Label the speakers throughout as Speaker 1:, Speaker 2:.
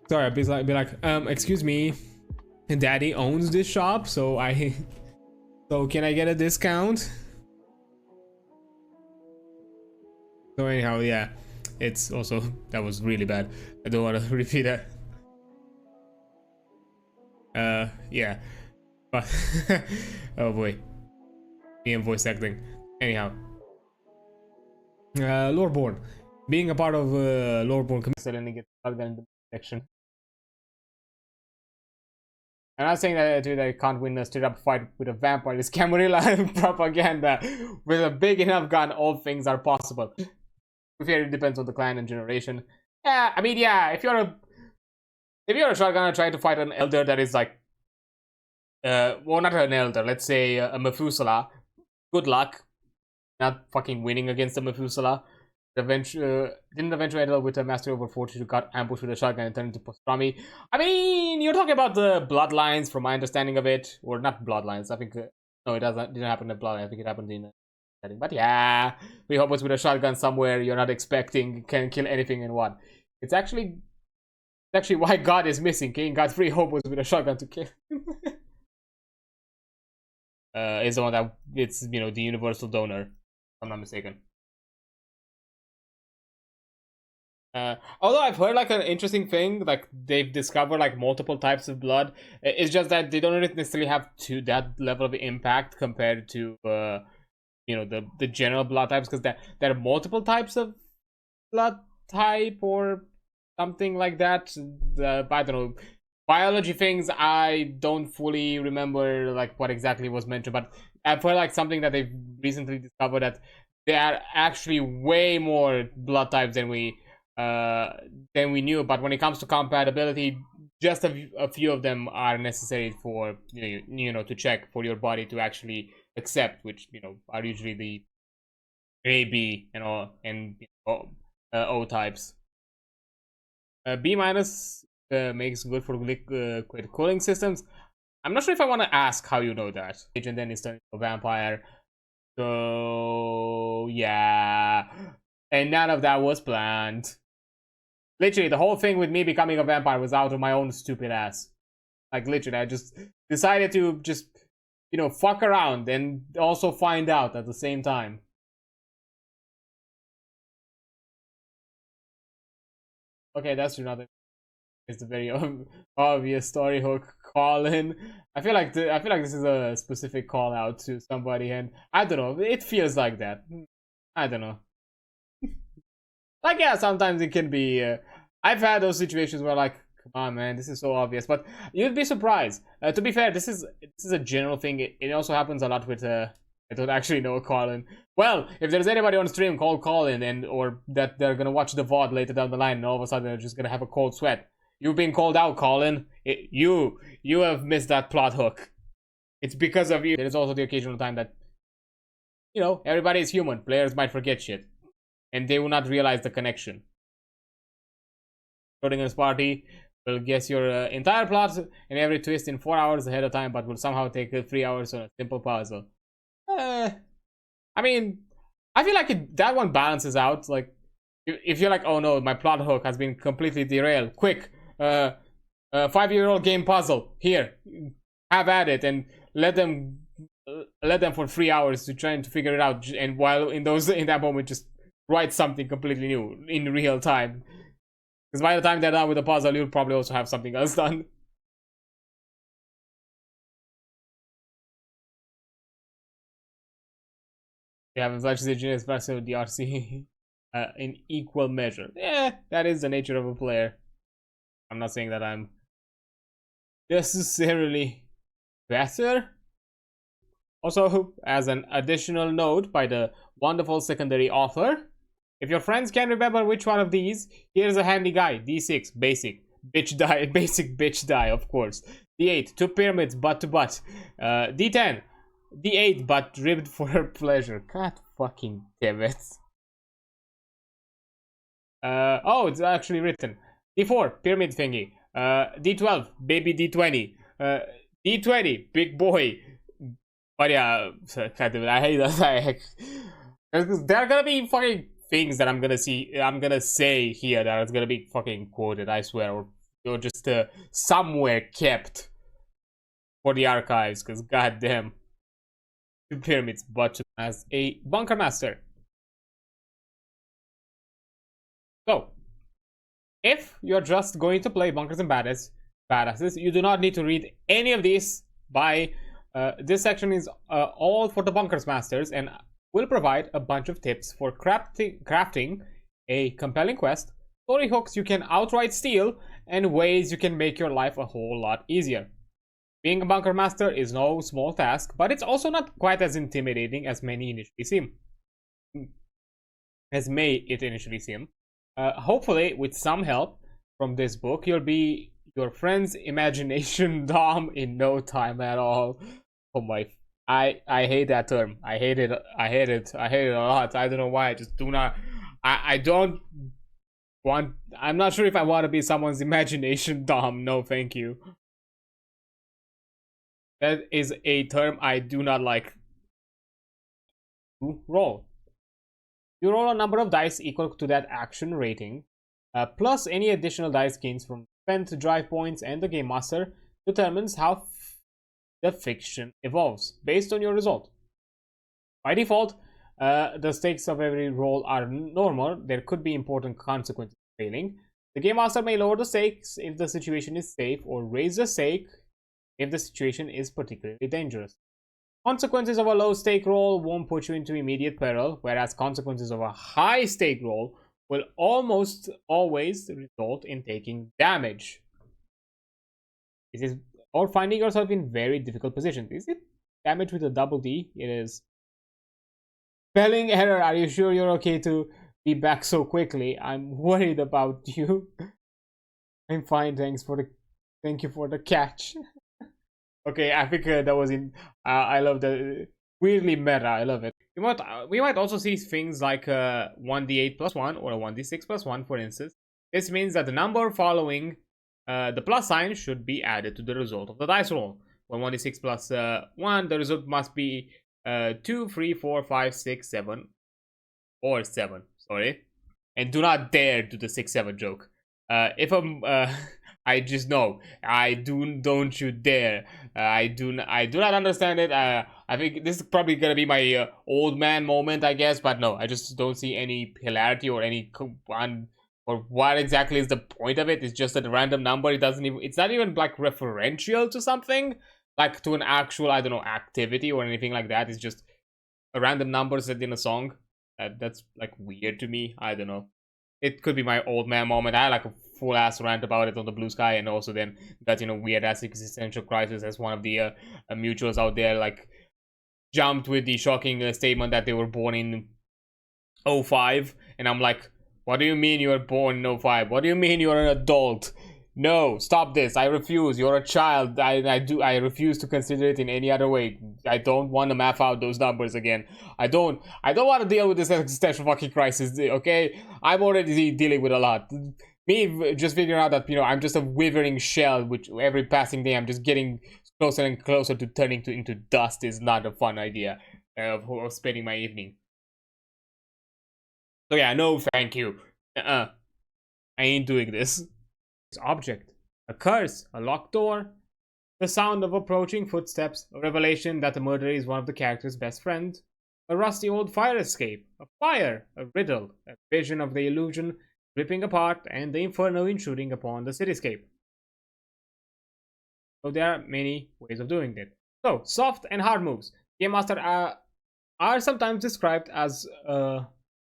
Speaker 1: Sorry, I'd be like, excuse me, Daddy owns this shop, so so can I get a discount? So anyhow, yeah, it's also, that was really bad. I don't want to repeat that. Yeah, but oh boy, me and voice acting. Anyhow, Loreborn, being a part of Loreborn suddenly gets plugged in the section. I'm not saying that I can't win a straight up fight with a vampire. This Camarilla propaganda. With a big enough gun, all things are possible. It depends on the clan and generation. Yeah, I mean, yeah, if you're a shotgunner trying to fight an elder that is like, well, not an elder, let's say a Methuselah, good luck. Not fucking winning against a Methuselah. Didn't eventually end up with a master over 40 who got ambushed with a shotgun and turned into pastrami. I mean, you're talking about the bloodlines, from my understanding of it, or not bloodlines. I think no, it didn't happen in bloodline. I think it happened in setting. But yeah, we hope it's with a shotgun somewhere you're not expecting can kill anything in one. It's actually why God is missing. King got 3 hobos with a shotgun to kill. Is the one that it's, you know, the universal donor, if I'm not mistaken. Although I've heard like an interesting thing, like they've discovered like multiple types of blood. It's just that they don't necessarily have that level of impact compared to you know, the general blood types, because there are multiple types of blood type or something like that. I don't know, biology things I don't fully remember like what exactly was mentioned, but I've heard like something that they've recently discovered, that there are actually way more blood types than we knew. But when it comes to compatibility, just a few of them are necessary for you know, to check for your body to actually accept, which, you know, are usually the A, B, and all, and O types. B minus makes good for quick cooling systems. I'm not sure if I want to ask how you know that. Agent then is turning into a vampire. So yeah, and none of that was planned. Literally, the whole thing with me becoming a vampire was out of my own stupid ass. Like, literally, I just decided to just, you know, fuck around and also find out at the same time. Okay, that's another. It's a very obvious story hook call in. I feel like this is a specific call out to somebody, and I don't know. It feels like that. I don't know. Like, yeah, sometimes it can be. I've had those situations where, like, come on, man, this is so obvious. But you'd be surprised. To be fair, this is a general thing. It also happens a lot with. I don't actually know Colin. Well, if there's anybody on stream called Colin, and or that they're gonna watch the VOD later down the line, and all of a sudden they're just gonna have a cold sweat. You've been called out, Colin. You have missed that plot hook. It's because of you. There's also the occasional time that, you know, everybody is human. Players might forget shit, and they will not realize the connection. Schrodinger's party will guess your entire plot and every twist in 4 hours ahead of time, but will somehow take 3 hours on a simple puzzle. I mean, I feel like that one balances out. Like, if you're like, oh no, my plot hook has been completely derailed. Quick, 5-year-old game puzzle. Here, have at it, and let them for 3 hours to try to figure it out. And while in that moment, just write something completely new in real time. Because by the time they're done with the puzzle, you'll probably also have something else done. Yeah, as much as engineers versus DRC in equal measure. Yeah, that is the nature of a player. I'm not saying that I'm necessarily better. Also, as an additional note by the wonderful secondary author, if your friends can't remember which one of these, here's a handy guide. D6, basic bitch die, basic bitch die, of course. D8, 2 pyramids butt to butt. D10, D8 but ribbed for her pleasure. God fucking damn it. Oh, it's actually written. D4, pyramid thingy. D12, baby D20. D20, big boy. But yeah, I hate that. There are gonna be fucking things that I'm gonna say here that are gonna be fucking quoted, I swear, or You're just somewhere kept for the archives, because goddamn, the pyramids butchered as a bunker master. So, if you're just going to play Bunkers and Badasses, you do not need to read any of these. This section is all for the Bunkers Masters and will provide a bunch of tips for crafting a compelling quest, story hooks you can outright steal, and ways you can make your life a whole lot easier. Being a Bunker Master is no small task, but it's also not quite as intimidating as many initially seem. Hopefully, with some help from this book, you'll be your friend's imagination dom in no time at all. Oh my! I hate that term. I hate it. I hate it a lot. I don't know why. I just do not. I don't want. I'm not sure if I want to be someone's imagination dom. No, thank you. That is a term I do not like. Roll. You roll a number of dice equal to that action rating, plus any additional dice gains from spent drive points, and the Game Master determines how the fiction evolves based on your result. By default, the stakes of every roll are normal. There could be important consequences of failing. The Game Master may lower the stakes if the situation is safe, or raise the stake if the situation is particularly dangerous. Consequences of a low stake roll won't put you into immediate peril, whereas consequences of a high stake roll will almost always result in taking damage. Or finding yourself in very difficult positions. Is it damage with a double D? It is. Spelling error. Are you sure you're okay to be back so quickly? I'm worried about you. I'm fine. Thank you for the catch. Okay, I think that was in. I love the weirdly meta. I love it. We might also see things like 1d8 plus 1 or a 1d6 plus 1, for instance. This means that the number following the plus sign should be added to the result of the dice roll. When 1d6 plus 1, the result must be 2, 3, 4, 5, 6, 7, or 7. Sorry, and do not dare do the 6, 7 joke. If I'm I just know. Don't you dare. I do not understand it. I think this is probably gonna be my old man moment, I guess. But no, I just don't see any hilarity or any or what exactly is the point of it. It's just a random number. It's not even like referential to something, like to an actual, I don't know, activity or anything like that. It's just a random number set in a song. That's like weird to me. I don't know. It could be my old man moment. I had like a full ass rant about it on the Blue Sky, and also then that, you know, weird ass existential crisis as one of the mutuals out there like jumped with the shocking statement that they were born in 05, and I'm like, what do you mean you were born in 05? What do you mean you're an adult? No, stop this. I refuse. You're a child. I refuse to consider it in any other way. I don't want to map out those numbers again. I don't want to deal with this existential fucking crisis, okay? I'm already dealing with a lot. Me just figuring out that, you know, I'm just a withering shell, which every passing day I'm just getting closer and closer to turning into dust is not a fun idea of spending my evening. So yeah, no thank you. I ain't doing this. Object, a curse, a locked door, the sound of approaching footsteps, a revelation that the murderer is one of the character's best friends, a rusty old fire escape, a fire, a riddle, a vision of the illusion ripping apart, and the inferno intruding upon the cityscape. So there are many ways of doing it. So soft and hard moves. Game Master are sometimes described as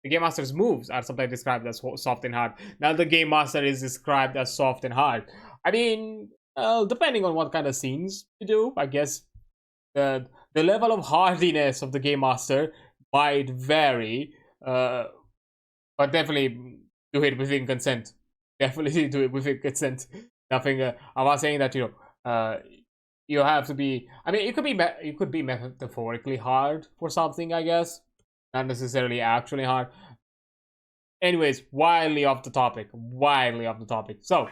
Speaker 1: the Game Master's moves are sometimes described as soft and hard. Now the Game Master is described as soft and hard. I mean, depending on what kind of scenes you do, I guess the level of hardiness of the Game Master might vary. But definitely do it within consent. Definitely do it within consent. Nothing. I'm not saying that, you know, you have to be. I mean, it could be metaphorically hard for something, I guess. Not necessarily actually hard. Anyways, wildly off the topic. So